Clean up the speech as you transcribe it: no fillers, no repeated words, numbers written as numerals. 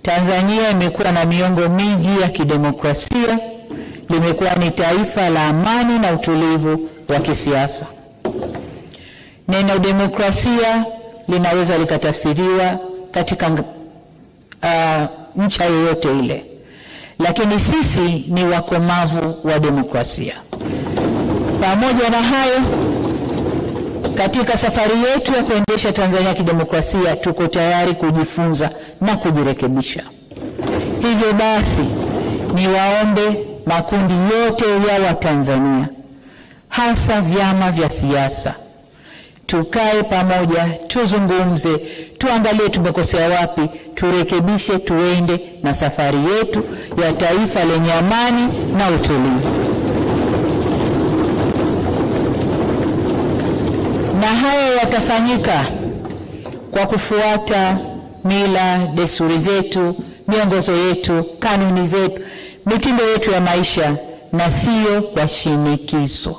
Tanzania imekuwa na miongo mingi ya kidemokrasia, limekuwa ni taifa la amani na utulivu wa kisiasa. Neno demokrasia linaweza likatafsiriwa katika nchi yoyote ile, lakini sisi ni wakomavu wa demokrasia. Pamoja na hayo, katika safari yetu ya kuendesha Tanzania kidemokrasia, tuko tayari kujifunza na kujirekebisha. Hivyo basi, niwaombe makundi yote ya Watanzania, hasa vyama vya siasa, tukae pamoja, tuzungumze, tuangalie tumekosea wapi, turekebishe, tuende na safari yetu ya taifa lenye amani na utulivu. Na hayo yatafanyika kwa kufuata mila, desturi zetu, miongozo yetu, kanuni zetu, mitindo yetu ya maisha, na sio kwa shinikizo.